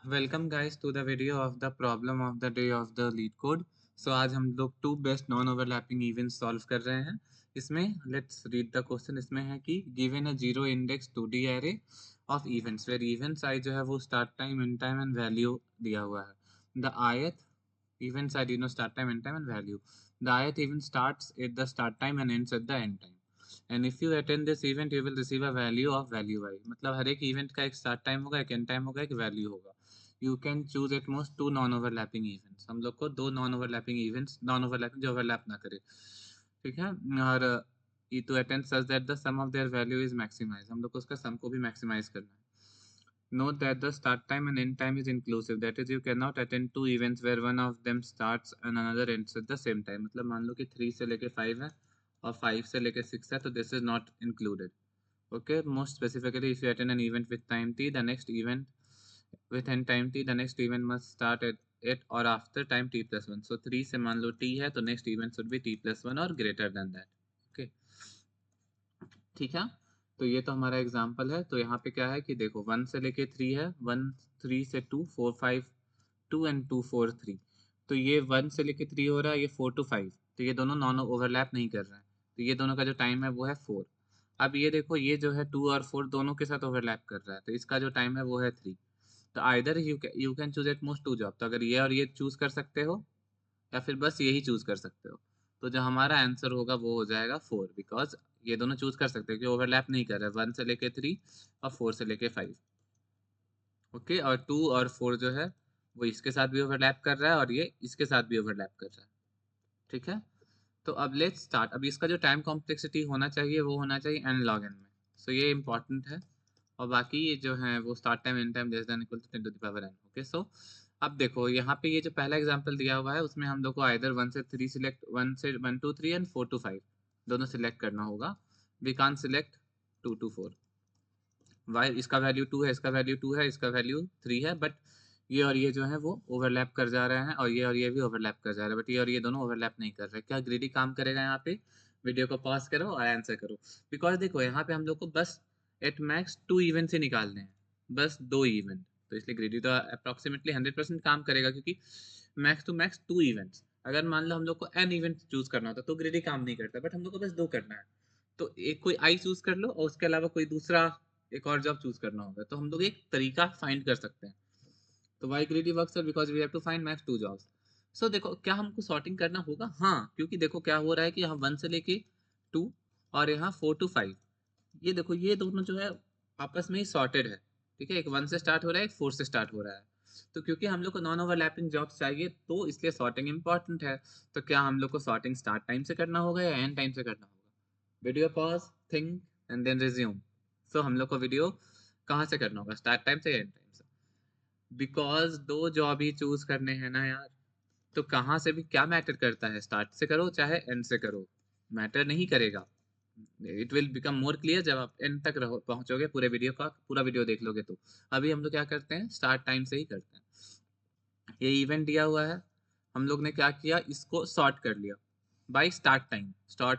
Welcome guys to the video of the problem of the day of the LeetCode. So आज हम लोग two best non overlapping events solve कर रहे हैं। इसमें let's read the question. इसमें है कि given a zero index 2D array of events where events i जो है वो start time end time and value दिया हुआ है। The ith events i start time end time and value. The ith event starts at the start time and ends at the end time and if you attend this event you will receive a value of value y. मतलब हर एक event का एक start time होगा, एक and time होगा, एक value होगा। You can choose at most two non overlapping events. हम लोग को दो non overlapping events, non overlapping जो ओवरलैप ना करे, ठीक है। और to attend such that the sum of their value is maximize. हम लोग को उसका सम को भी मैक्सिमाइज करना है। Note that the start time and end time is inclusive. That is, you cannot attend two events where one of them starts and another ends at the same time. मतलब मान लो कि 3 से लेके 5 है और 5 से लेके 6 है, तो this is not included. Okay, most specifically, if you attend an event with time t, the next event with end time t, the next event must start at it or after time t plus 1. So 3 से मान लो t है, तो next event should be t plus 1 or greater than that. Okay, ठीक है। तो ये तो हमारा एग्जाम्पल है। तो यहाँ पे क्या है कि देखो 1 से लेके 3 है, 1 3 से 2 4 5 2 एंड 2 4 3। तो ये 1 से लेके 3 हो रहा है, ये 4 to 5, तो ये दोनों नॉन ओवरलैप नहीं कर रहे हैं। तो ये दोनों का जो टाइम है वो है 4। अब ये देखो, ये जो है 2 और 4 दोनों के साथ ओवरलैप कर रहा है, तो इसका जो टाइम है वो है 3। तो either you can choose at most two job. तो अगर ये और ये चूज कर सकते हो या फिर बस यही चूज कर सकते हो, तो जो हमारा आंसर होगा वो हो जाएगा 4, बिकॉज ये दोनों चूज कर सकते हैं कि ओवरलैप नहीं कर रहा है, 1 से लेके 3 और 4 से लेके 5। ओके, और 2 और 4 जो है वो इसके साथ भी ओवरलैप कर रहा है और ये इसके साथ भी ओवरलैप कर रहा है, ठीक है। तो अब लेट्स स्टार्ट। अब इसका जो टाइम कॉम्प्लेक्सिटी होना चाहिए वो होना चाहिए n log n में। सो ये इंपॉर्टेंट है। और बाकी ये जो है वो start time end time less than equal to 10 to the power n। Okay, so अब देखो यहाँ पे ये जो पहला एग्जांपल दिया हुआ है उसमें हम लोग को आइदर 1 से 3 सिलेक्ट, 1 से 1 टू 3 एंड 4 टू 5 दोनों सिलेक्ट करना होगा। We can select 2 to 4। Why इसका वैल्यू 2 है, इसका वैल्यू 2 है, इसका वैल्यू 3 है, बट ये और ये जो है वो ओवरलैप कर जा रहे हैं और ये भी ओवरलैप कर जा रहे हैं, बट ये और ये दोनों ओवरलैप नहीं कर रहे। क्या ग्रीडी काम करेगा यहाँ पे? वीडियो को पॉज करो और आंसर करो। बिकॉज देखो यहाँ पे हम लोग को बस एट मैक्स 2 इवेंट से निकालने हैं, बस 2 इवेंट। तो इसलिए ग्रीडी तो अप्रोक्सीमेटली 100% काम करेगा, क्योंकि मैक्स टू मैक्स 2 इवेंट्स। अगर मान लो हम लोग को एन इवेंट चूज करना होता तो ग्रीडी काम नहीं करता, बट हम लोग को बस 2 करना है। तो एक कोई आई चूज कर लो और उसके अलावा कोई दूसरा एक और जॉब चूज करना होगा, तो हम लोग एक तरीका फाइंड कर सकते हैं। तो why greedy works sir because we have to find max 2 jobs. So देखो क्या हमको सॉर्टिंग करना होगा? हाँ, क्योंकि देखो क्या हो रहा है कि यहाँ 1 से लेके 2 और यहाँ 4 टू 5, ये देखो ये दोनों जो है आपस में ही सॉर्टेड है, ठीक है। एक 1 से स्टार्ट हो रहा है, एक 4 से स्टार्ट हो रहा है। तो क्योंकि हम लोग को नॉन ओवरलैपिंग जॉब्स चाहिए तो इसलिए सॉर्टिंग इंपॉर्टेंट है। तो क्या हम लोग को सॉर्टिंग स्टार्ट टाइम से करना होगा या एंड टाइम से करना होगा? Video pause, think and then resume. So हम लोग को वीडियो कहाँ से करना होगा, स्टार्ट टाइम से या एंड टाइम से? बिकॉज दो जॉब ही चूज करने हैं ना यार, तो कहाँ से भी क्या मैटर करता है, स्टार्ट से करो चाहे एंड से करो, मैटर नहीं करेगा। It will become more clear जब आप एंड तक रहो पहुंचोगे, पूरे वीडियो का पूरा वीडियो देख लोगे तो। अभी हम लोग क्या करते हैं, स्टार्ट टाइम से ही करते हैं। ये इवेंट दिया हुआ है, हम लोग ने क्या किया, इसको सॉर्ट कर लिया by start time, sort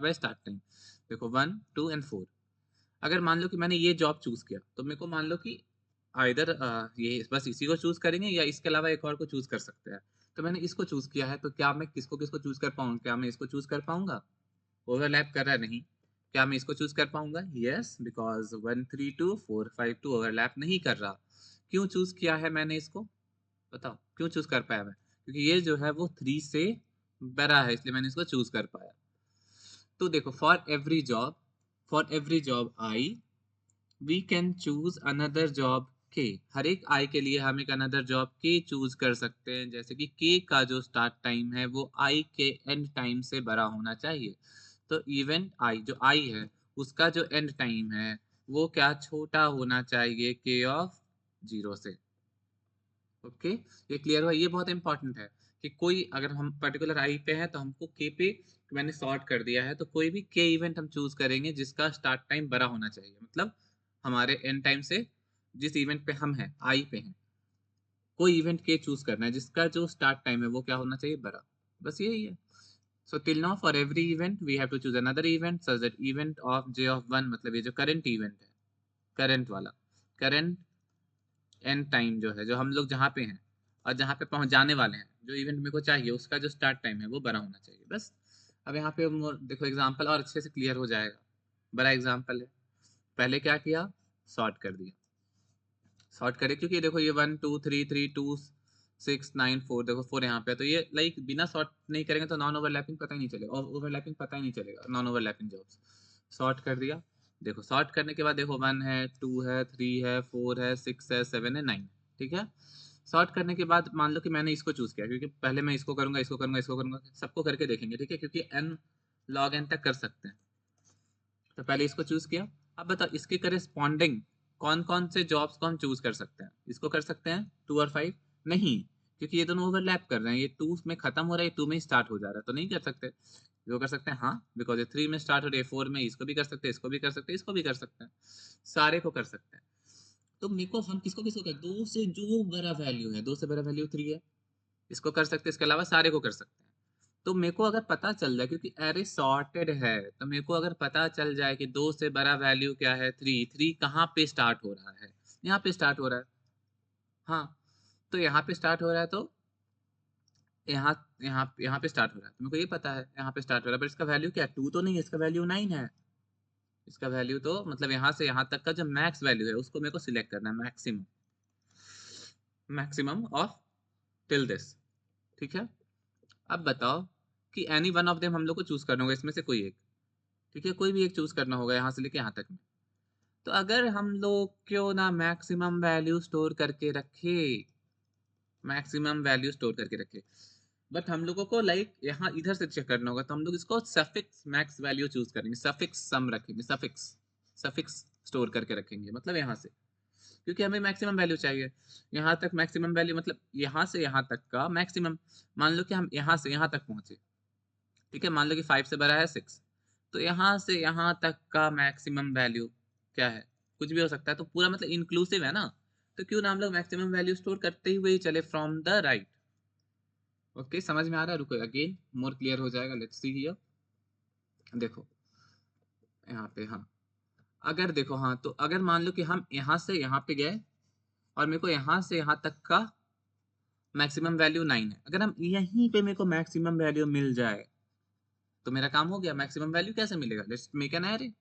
by start time. देखो 1 2 एंड 4। अगर मान लो कि मैंने ये जॉब चूज किया, तो मेरे को मान लो कि आइदर ये बस इसी को चूज करेंगे या इसके अलावा एक और को चूज कर सकते हैं। तो मैंने इसको चूज किया है, तो क्या मैं किसको किसको चूज कर पाऊंगा? क्या मैं इसको चूज कर पाऊंगा? ओवरलैप कर रहा है नहीं। क्या मैं इसको चूज कर पाऊंगा? यस, बिकॉज 1 3 2 4 5 2 ओवरलैप नहीं कर रहा। क्यों चूज किया है मैंने इसको? बताओ क्यों चूज कर पाया मैं? क्योंकि ये जो है वो 3 से बड़ा है, इसलिए मैंने इसको चूज कर पाया। तो देखो for every job i we can choose another job के। हर एक आई के लिए हम एक अनदर जॉब के चूज कर सकते हैं। जैसे कि के का जो स्टार्ट टाइम है वो आई के एंड टाइम से बड़ा होना चाहिए। तो इवेंट आई जो आई है उसका जो एंड टाइम है वो क्या छोटा होना चाहिए के ऑफ 0 से। ओके, ये क्लियर हुआ? ये बहुत इंपॉर्टेंट है कि कोई अगर हम पर्टिकुलर आई पे हैं तो हमको के पे मैंने सॉर्ट कर दिया है, तो कोई भी के इवेंट हम चूज करेंगे जिसका स्टार्ट टाइम बड़ा होना चाहिए, मतलब हमारे एंड टाइम से जिस इवेंट पे हम हैं, आई पे हैं, कोई इवेंट के चूज करना है जिसका जो स्टार्ट टाइम है वो क्या होना चाहिए, बड़ा। बस यही है। So till now for every event we have to choose another event such that event of j of 1, मतलब ये जो करंट इवेंट है, करंट वाला, करंट एंड टाइम जो है, जो हम लोग जहाँ पे हैं और जहाँ पे पहुँच जाने वाले हैं, जो इवेंट मेरे को चाहिए उसका जो स्टार्ट टाइम है वो बड़ा होना चाहिए, बस। अब यहाँ पे देखो एग्जांपल और अच्छे से क्लियर हो जाएगा। बड़ा एग्जांपल है, पहले क्या किया, सॉर्ट कर दिया, सॉर्ट करें क्योंकि देखो ये 1 2 3 3 2 6 9 4, देखो 4 यहाँ पे है, तो ये लाइक बिना सॉर्ट नहीं करेंगे तो नॉन ओवरलैपिंग पता ही नहीं चलेगा, और ओवरलैपिंग पता ही नहीं चलेगा, नॉन ओवरलैपिंग जॉब्स। सॉर्ट कर दिया, देखो सॉर्ट करने के बाद देखो 1 है, 2 है, 3 है, 4 है, 6 है, 7 है, 9, ठीक है। सॉर्ट करने के बाद मान लो कि मैंने इसको चूज किया, क्योंकि पहले मैं इसको करूंगा, इसको करूंगा, इसको करूंगा, सबको करके देखेंगे, ठीक है, क्योंकि n log n तक कर सकते हैं। तो पहले इसको चूज किया। अब बताओ इसके करेस्पॉन्डिंग कौन कौन से जॉब्स को हम चूज कर सकते हैं। इसको कर सकते हैं 2 और 5, नहीं, क्योंकि ये दोनों ओवरलैप कर रहे हैं, ये 2 में खत्म हो रहा है, ये 2 में स्टार्ट हो जा रहा है, तो नहीं कर सकते। वो कर सकते हैं हाँ, बिकॉज ये 3 में स्टार्ट हो रही है, 4 में, इसको भी कर सकते हैं, इसको भी कर सकते हैं, इसको भी कर सकते हैं, सारे को कर सकते हैं। तो मेरे को हम किसको किसको कर, दो से जो बड़ा वैल्यू है, 2 से बड़ा वैल्यू 3 है, इसको कर सकते हैं, इसके अलावा सारे को कर सकते हैं। तो मेरे को अगर पता चल जाए, क्योंकि एरे सॉर्टेड है, तो मेरे को अगर पता चल जाए कि 2 से बड़ा वैल्यू क्या है, 3, 3 कहाँ पे स्टार्ट हो रहा है, यहाँ पे स्टार्ट हो रहा है, हाँ, तो यहाँ पे स्टार्ट हो रहा है, तो यहाँ यहाँ पे स्टार्ट हो रहा है, तो मेरे को ये पता है यहाँ पे स्टार्ट हो रहा है, पर इसका वैल्यू क्या है, 2 तो नहीं है, इसका वैल्यू 9 है। इसका वैल्यू तो मतलब यहाँ से यहाँ तक का जो मैक्स वैल्यू है उसको मेरे को सिलेक्ट करना है, maximum, maximum of till this, ठीक है। अब बताओ कि एनी वन ऑफ देम हम लोग को चूज करना होगा, इसमें से कोई एक, ठीक है, कोई भी एक चूज करना होगा यहाँ से लेके यहाँ तक में। तो अगर हम लोग क्यों ना मैक्सिमम वैल्यू स्टोर करके रखे, मैक्सिमम वैल्यू स्टोर करके रखे, बट हम लोगों को लाइक यहाँ इधर से चेक करना होगा, तो हम लोग इसको सफिक्स मैक्स वैल्यू चूज करेंगे, सफिक्स सम रखेंगे, सफिक्स, सफिक्स स्टोर करके रखेंगे, मतलब यहाँ से, क्योंकि हमें मैक्सिमम वैल्यू चाहिए। यहाँ तक मैक्सिमम वैल्यू मतलब यहाँ से यहाँ तक का मैक्सिमम। मान लो कि हम यहाँ से यहाँ तक पहुंचे, ठीक है, मान लो कि 5 से बड़ा है 6, तो यहाँ से यहाँ तक का मैक्सिमम वैल्यू क्या है, कुछ भी हो सकता है, तो पूरा मतलब इंक्लूसिव है ना, तो क्यों ना हम लोग मैक्सिमम वैल्यू स्टोर करते हुए ही चले फ्रॉम द राइट। ओके, समझ में आ रहा है, रुको अगेन मोर क्लियर हो जाएगा, लेट्स सी हियर। देखो यहाँ पे, हाँ, अगर देखो, हाँ, तो अगर मान लो कि हम यहाँ से यहाँ पे गए और मेरे को यहाँ से यहाँ तक का मैक्सिमम वैल्यू 9 है, अगर हम यहीं पे मेरे को मैक्सिमम वैल्यू मिल जाए तो मेरा काम हो गया। मैक्सिमम वैल्यू कैसे मिलेगा, let's make an array,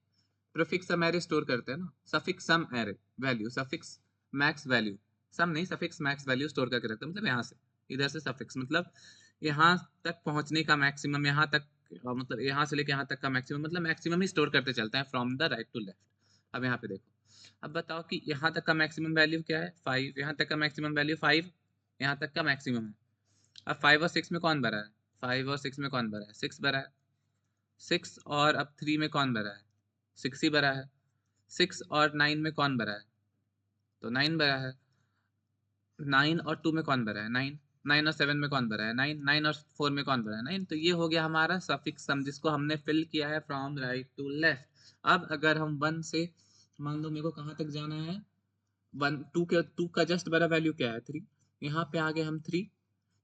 prefix sum array store करते हैं ना, suffix sum array value, suffix max value, sum नहीं, सफिक्स मैक्स वैल्यू स्टोर करके रखते हैं, मतलब यहाँ से इधर से सफिक्स मतलब यहाँ तक पहुंचने का मैक्सिमम, यहाँ तक मतलब यहाँ से लेके यहाँ तक का मैक्सिमम, मतलब मैक्सिमम ही स्टोर करते चलते हैं from the right to left. अब यहाँ पे देखो, अब बताओ कि यहाँ तक का मैक्सिमम वैल्यू क्या है, 5, यहाँ तक का मैक्सिमम वैल्यू 5, यहाँ तक का मैक्सिमम है। अब 5 और 6 में कौन भरा है, 5 और 6 में कौन भरा है, 6 भरा है, 6 और अब 3 में कौन भरा है, 6 ही भरा है, 6 और 9 में कौन भरा है, तो 9 भरा है, 9 और 2 में कौन भरा है, 9, 9 और 7 में कौन भरा है, 9, 9 और 4 में कौन भरा है, 9, तो ये हो गया हमारा सफिक्स सम, जिसको हमने फिल किया है फ्रॉम राइट टू लेफ्ट। अब अगर हम 1 से, मान लो मेरे को कहाँ तक जाना है, 1 2 के 2 का जस्ट बड़ा वैल्यू क्या है, 3, यहाँ पे आ गए हम 3,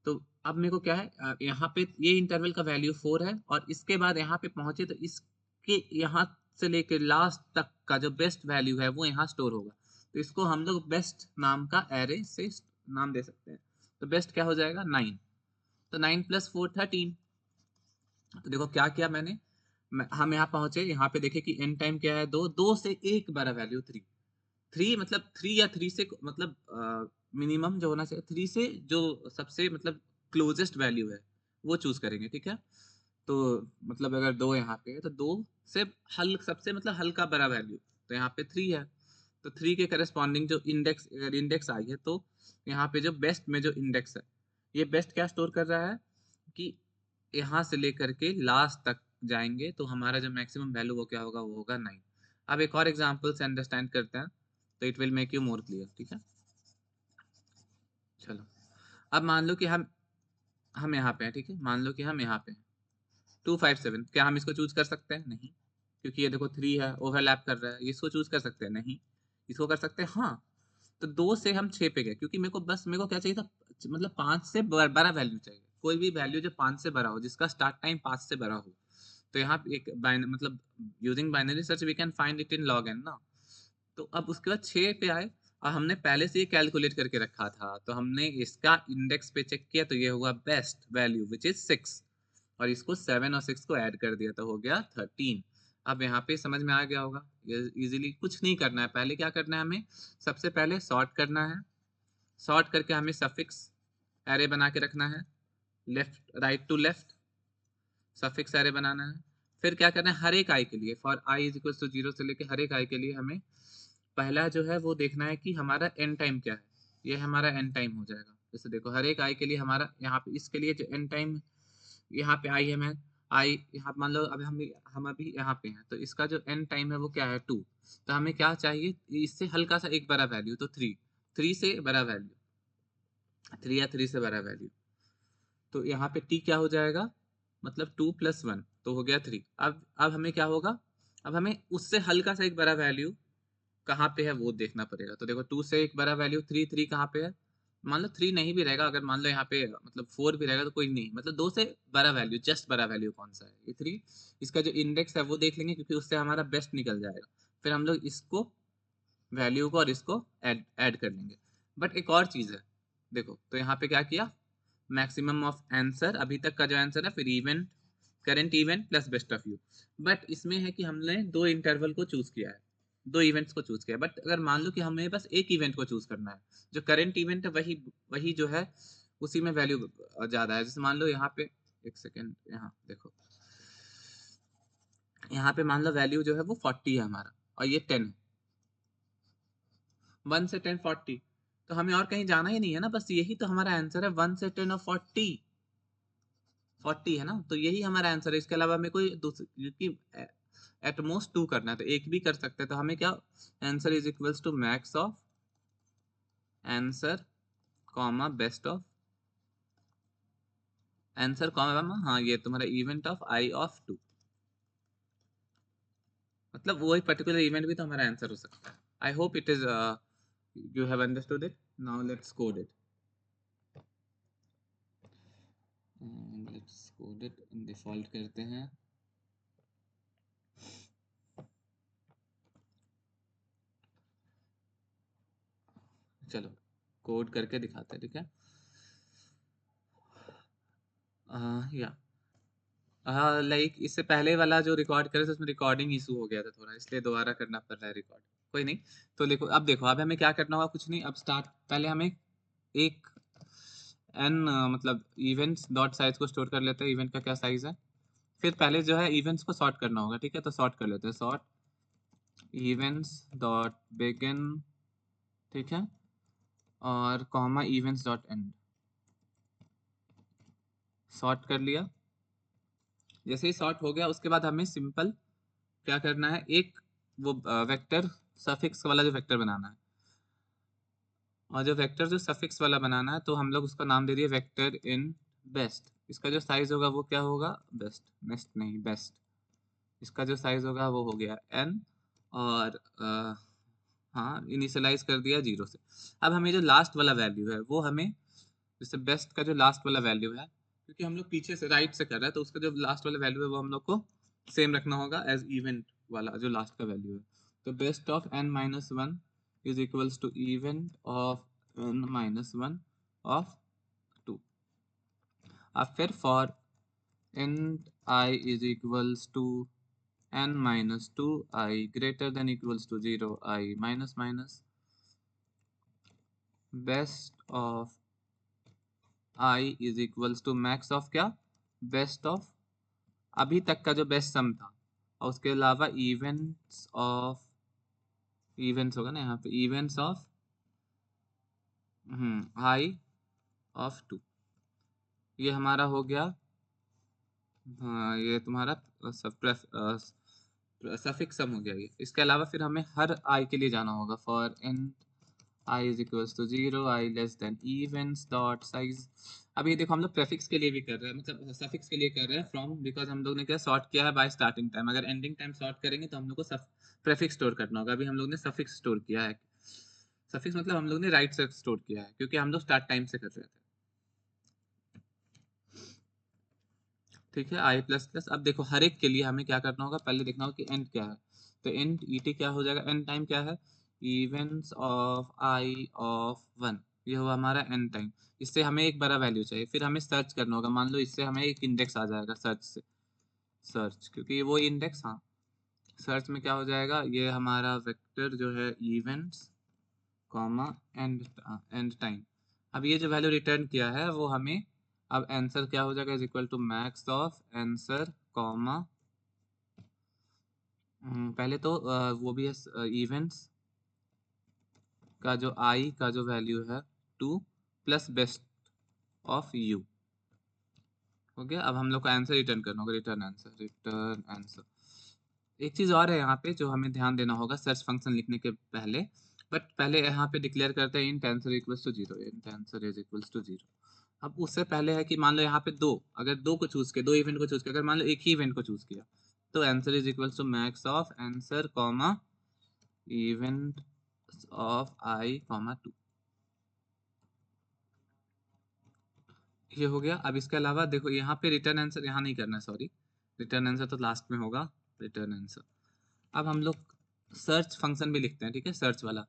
तो अब मेरे को क्या है, यहाँ पे ये इंटरवल का वैल्यू 4 है, और इसके बाद यहाँ पे पहुंचे तो इसके यहाँ से लेकर लास्ट तक का जो बेस्ट वैल्यू है वो यहाँ स्टोर होगा, तो इसको हम लोग बेस्ट नाम का एरे से नाम दे सकते हैं। तो बेस्ट क्या हो जाएगा, 9, तो 9 प्लस 4 13। तो देखो क्या किया मैंने, हम यहाँ पहुंचे, यहाँ पे देखे कि एन टाइम क्या है, 2, 2 से एक बड़ा वैल्यू 3, 3 मतलब 3 या 3 से मतलब मिनिमम जो होना चाहिए, 3 से जो सबसे मतलब क्लोजेस्ट वैल्यू है वो चूज करेंगे, ठीक है। तो मतलब अगर 2 यहाँ पे है तो 2 से हल सबसे मतलब हल्का बड़ा वैल्यू, तो यहाँ पे 3 है, तो 3 के करस्पॉन्डिंग जो इंडेक्स, अगर इंडेक्स आई है तो यहाँ पे जो बेस्ट में जो इंडेक्स है, ये बेस्ट क्या स्टोर कर रहा है कि यहाँ से लेकर के लास्ट तक जाएंगे, तो हमारा जो मैक्सिमम वैल्यू वो क्या होगा, वो होगा 9। अब एक और एग्जांपल से अंडरस्टैंड करते हैं, तो it will make you more clear, ठीक है। चलो, अब मान लो कि हम यहाँ पे हैं, ठीक है, मान लो कि हम यहाँ पे हैं, 257, क्या हम इसको चूज कर सकते हैं, नहीं, क्योंकि ये देखो 3 है, ओवरलैप कर रहा है, इसको चूज कर सकते हैं, नहीं, इसको कर सकते हैं, हाँ। तो 2 से हम 6 पे गए, क्योंकि मेरे को क्या चाहिए था, मतलब 5 से बड़ा वैल्यू चाहिए, कोई भी वैल्यू जो 5 से बड़ा हो, जिसका स्टार्ट टाइम 5 से बड़ा हो। तो यहाँ पे एक मतलब using binary search we can find it in log n ना। तो अब उसके बाद 6 पे आए, और हमने पहले से ये कैलकुलेट करके रखा था, तो हमने इसका इंडेक्स पे चेक किया तो ये हुआ बेस्ट वैल्यू विच इज 6, और इसको 7 और 6 को ऐड कर दिया तो हो गया 13। अब यहाँ पे समझ में आ गया होगा, ये इजीली कुछ नहीं करना है। पहले क्या करना है हमें, सबसे पहले सॉर्ट करना है, सॉर्ट करके हमें सफिक्स एरे बना के रखना है, left right to left suffix array बनाना है। फिर क्या करना है, हर एक आई के लिए for i is equal to 0 से लेके हर एक आई के लिए हमें पहला जो है वो देखना है कि हमारा एन टाइम क्या है। ये हमारा एन टाइम हो जाएगा। जैसे देखो हर एक आई के लिए हमारा यहाँ पे इसके लिए जो एन टाइम यहाँ पे आई है, मैं आई यहाँ मान लो अभी हम अभी यहाँ पे हैं, तो इसका जो एन टाइम है वो क्या है 2। तो हमें क्या चाहिए, इससे हल्का सा एक बड़ा वैल्यू, तो 3, 3 से बड़ा वैल्यू, 3 या 3 से बड़ा वैल्यू। तो यहाँ पे टी क्या हो जाएगा, मतलब 2 + 1 तो हो गया 3। अब हमें क्या होगा, अब हमें उससे हल्का सा एक बड़ा वैल्यू कहाँ पे है वो देखना पड़ेगा। तो देखो 2 से एक बड़ा वैल्यू 3, 3 कहाँ पे है, मान लो 3 नहीं भी रहेगा, अगर मान लो यहाँ पे मतलब 4 भी रहेगा तो कोई नहीं, मतलब 2 से बड़ा वैल्यू, जस्ट बड़ा वैल्यू कौन सा है, ये 3। इसका जो इंडेक्स है वो देख लेंगे क्योंकि उससे हमारा बेस्ट निकल जाएगा। फिर हम लोग इसको वैल्यू को और इसको ऐड कर लेंगे। बट एक और चीज़ है, देखो तो यहाँ पे क्या किया, मैक्सिमम ऑफ आंसर अभी तक का जो आंसर है, फिर event current event plus best of you. But इसमें है कि हमने दो इंटरवल को चूज किया है, दो इवेंट्स को चूज किया है। बट अगर मान लो कि हमें बस एक इवेंट को चूज करना है, जो करंट इवेंट है वही वही जो है उसी में वैल्यू ज़्यादा है। जैसे मान लो यहाँ पे, एक सेकेंड, यहाँ देखो, यहाँ पे मान लो वैल्यू जो है वो 40 है हमारा और ये 10 है, 1 से 10 40। तो हमें और कहीं जाना ही नहीं है ना, बस यही तो हमारा आंसर है, 1 से 10 और 40, 40 है ना, तो यही हमारा आंसर है। इसके अलावा हमें कोई दूसरी, क्योंकि एट मोस्ट 2 करना है तो एक भी कर सकते हैं। तो हमें क्या, answer is equals to max of answer comma best of answer comma, हाँ ये तुम्हारा इवेंट ऑफ आई ऑफ 2, मतलब वही पर्टिकुलर इवेंट भी तो हमारा आंसर हो सकता है। I hope it is you have understood it. Now let's code it, let's code it, default करते हैं। चलो कोड करके दिखाते हैं, ठीक है। या लाइक इससे पहले वाला जो रिकॉर्ड करे थे उसमें रिकॉर्डिंग इशू हो गया था थोड़ा, इसलिए दोबारा करना पड़ रहा है रिकॉर्ड। कोई नहीं। तो देखो अब हमें क्या करना होगा, कुछ नहीं, अब स्टार्ट पहले हमें एक एन मतलब इवेंट्स डॉट साइज को स्टोर कर लेते हैं, इवेंट का क्या साइज है। फिर पहले जो है इवेंट्स को सॉर्ट करना होगा, ठीक है। तो सॉर्ट कर लेते हैं, सॉर्ट इवेंट्स डॉट बिगिन, ठीक है, और comma events dot and, sort कर लिया। जैसे ही सॉर्ट हो गया उसके बाद हमें सिंपल क्या करना है, एक वो वेक्टर सफिक्स वाला जो वेक्टर बनाना है, और जो वेक्टर जो सफिक्स वाला बनाना है तो हम लोग उसका नाम दे दिए वेक्टर इन बेस्ट। इसका जो साइज होगा वो क्या होगा, बेस्ट, नेक्स्ट नहीं बेस्ट। इसका जो साइज होगा वो हो गया n, और हाँ इनिशियलाइज कर दिया 0 से। अब हमें जो लास्ट वाला वैल्यू है वो हमें, जैसे बेस्ट का जो लास्ट वाला वैल्यू है, क्योंकि हम लोग पीछे से राइट से कर रहे हैं तो उसका जो लास्ट वाला वैल्यू है वो हम लोग को सेम रखना होगा एज इवेंट वाला जो लास्ट का वैल्यू है। तो best of n-1 is equals to event of n-1 of 2। अब फिर for int I is equals to n-2 I greater than equals to 0 I minus minus best of I is equals to max of क्या, best of अभी तक का जो best सम था, और उसके अलावा इवेंट्स ऑफ, इवेंट्स होगा ना यहाँ पे, इवेंट्स ऑफ आई ऑफ 2, ये हमारा हो गया। हाँ ये तुम्हारा सफिक्स सम हो गया ये। इसके अलावा फिर हमें हर आई के लिए जाना होगा, for int i is equals to 0 i less than events dot size. अब ये देखो हम लोग प्रेफिक्स के लिए भी कर रहे हैं, मतलब सफिक्स के लिए कर रहे हैं फ्रॉम, बिकॉज हम लोग ने क्या सॉर्ट किया है बाय स्टार्टिंग टाइम। अगर एंडिंग टाइम सॉर्ट करेंगे तो हम लोग को प्रेफिक्स स्टोर करना होगा। अभी हम लोग ने सफिक्स स्टोर किया है, सफिक्स मतलब हम लोग ने राइट से स्टोर किया है क्योंकि हम लोग स्टार्ट टाइम से कर रहे थे, ठीक है। आई प्लस प्लस, अब देखो हर एक के लिए हमें क्या करना होगा, पहले देखना होगा कि एंड क्या है। तो एंड ई टी क्या हो जाएगा, एंड टाइम क्या है, इवेंट्स ऑफ आई ऑफ 1, ये हुआ हमारा एन टाइम। इससे हमें एक बड़ा वैल्यू चाहिए, फिर हमें सर्च करना होगा। मान लो इससे हमें एक इंडेक्स आ जाएगा सर्च से, सर्च क्योंकि वो इंडेक्स, हाँ सर्च में क्या हो जाएगा, ये हमारा वेक्टर जो है events comma and and time. अब ये जो वैल्यू रिटर्न किया है वो हमें, अब आंसर क्या हो जाएगा, is equal to max of answer comma, पहले तो वो भी है इवेंट्स का जो आई का जो वैल्यू है 2 plus best of you. Okay, अब हम लोग को आंसर रिटर्न करना होगा, रिटर्न आंसर, रिटर्न आंसर। एक चीज़ और है यहाँ पे जो हमें ध्यान देना होगा सर्च फंक्शन लिखने के पहले, बट पहले यहाँ पे डिक्लेयर करते हैं int answer equals to 0, int answer is equals to 0। अब उससे पहले है कि मान लो यहाँ पे दो, अगर दो को चूज किया, दो इवेंट को चूज किया, अगर मान लो एक ही इवेंट को चूज किया, तो answer is equals to max of answer comma event of i comma 2। ये हो गया। अब इसके अलावा देखो यहाँ पे रिटर्न आंसर यहाँ नहीं करना है, सॉरी, रिटर्न आंसर तो लास्ट में होगा, रिटर्न आंसर। अब हम लोग सर्च फंक्शन भी लिखते हैं, ठीक है, सर्च वाला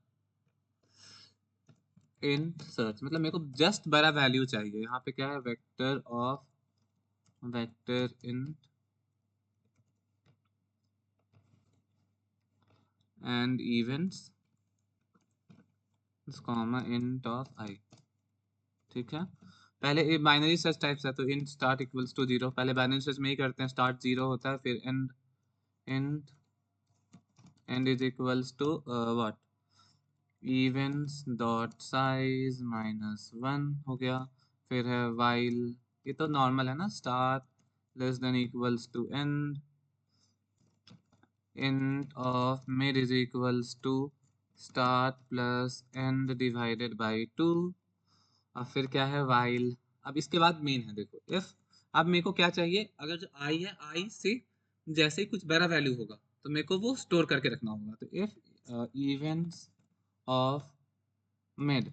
इंट सर्च, मतलब मेरे को जस्ट बड़ा वैल्यू चाहिए। यहाँ पे क्या है, vector of vector int and events comma int of i, ठीक है। पहले ये बाइनरी सर्च टाइप्स है, तो इंट स्टार्ट इक्वल्स टू 0, पहले बाइनरी सर्च में ही करते हैं, स्टार्ट 0 होता है, फिर end end end is equals to what, events dot size minus 1 हो गया। फिर है वाइल, ये तो नॉर्मल है ना, start less than equals to end, int of mid is equals to start plus end divided by 2। अब फिर क्या है, while। अब इसके बाद मेन है, देखो if। अब मेरे को क्या चाहिए, अगर जो i है, i से जैसे ही कुछ बड़ा वैल्यू होगा तो मेरे को वो स्टोर करके रखना होगा। तो if events of mid,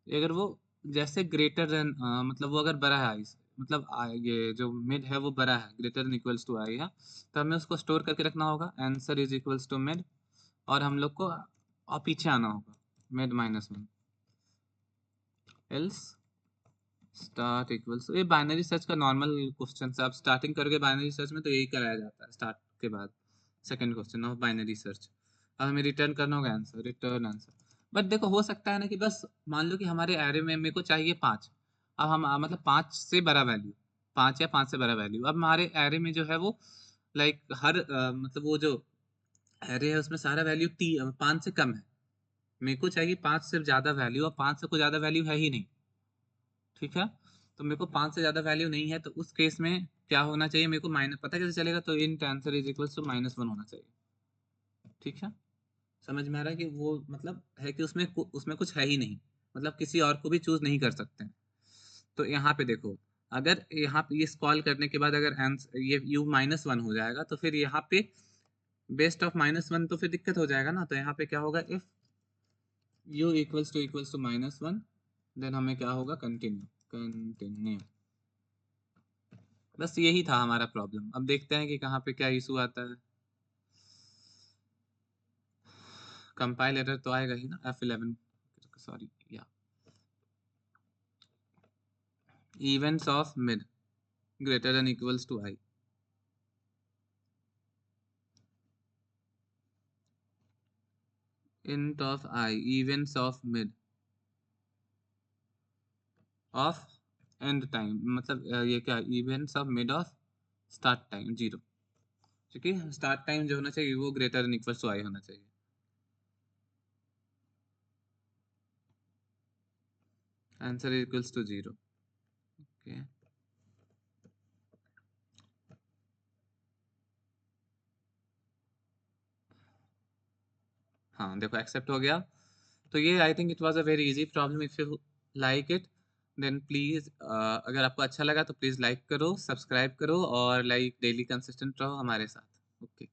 अगर वो जैसे ग्रेटर देन, मतलब वो अगर बड़ा है आई से, मतलब ये जो मिड है वो बड़ा है, greater than equals to i है, तो हमें उसको स्टोर करके रखना होगा, answer is equals to mid. और हम लोग को और पीछे आना होगा, mid minus 1, else start equals, ये बाइनरी सर्च का नॉर्मल क्वेश्चन है। आप स्टार्टिंग करोगे बाइनरी सर्च में तो यही कराया जाता है स्टार्ट के बाद, second question of binary search. अब हमें रिटर्न करना होगा आंसर, रिटर्न आंसर। बट देखो हो सकता है ना कि बस मान लो कि हमारे एरे में मेरे को चाहिए 5, अब हम मतलब 5 से बड़ा वैल्यू, 5 या 5 से बड़ा वैल्यू। अब हमारे एरे में जो है वो लाइक हर मतलब वो जो एरे है उसमें सारा वैल्यू 5 से कम है, मेरे को चाहिए 5 से ज़्यादा वैल्यू, और 5 से कोई ज़्यादा वैल्यू है ही नहीं, ठीक है। तो मेरे को 5 से ज़्यादा वैल्यू नहीं है, तो उस केस में क्या होना चाहिए, मेरे को माइनस, पता कैसे चलेगा, तो int answer is equals to -1 होना चाहिए, ठीक है। समझ में आ रहा है कि वो मतलब है कि उसमें कुछ है ही नहीं, मतलब किसी और को भी चूज नहीं कर सकते हैं। तो यहाँ पे देखो, अगर यहाँ पे इस कॉल करने के बाद अगर आंसर ये u-1 हो जाएगा, तो फिर यहाँ पे बेस्ट ऑफ -1, तो फिर दिक्कत हो जाएगा ना। तो यहाँ पे क्या होगा, if u equals to -1, then हमें क्या होगा, कंटिन्यू, कंटिन्यू। बस यही था हमारा प्रॉब्लम। अब देखते हैं कि कहाँ पे क्या इशू आता है। कंपाइल एरर तो आएगा ही ना, F11, सॉरी, या events of mid greater than equals to i, int of I events of mid of end time, मतलब ये क्या, events of mid of start time 0, क्योंकि स्टार्ट टाइम जो होना चाहिए वो greater than equals to i होना चाहिए। Answer equals to 0, okay. हाँ देखो एक्सेप्ट हो गया। तो ये I think it was a very easy problem. If you like it then please, अगर आपको अच्छा लगा तो प्लीज़ लाइक करो, सब्सक्राइब करो, और लाइक डेली कंसिस्टेंट रहो हमारे साथ। ओके।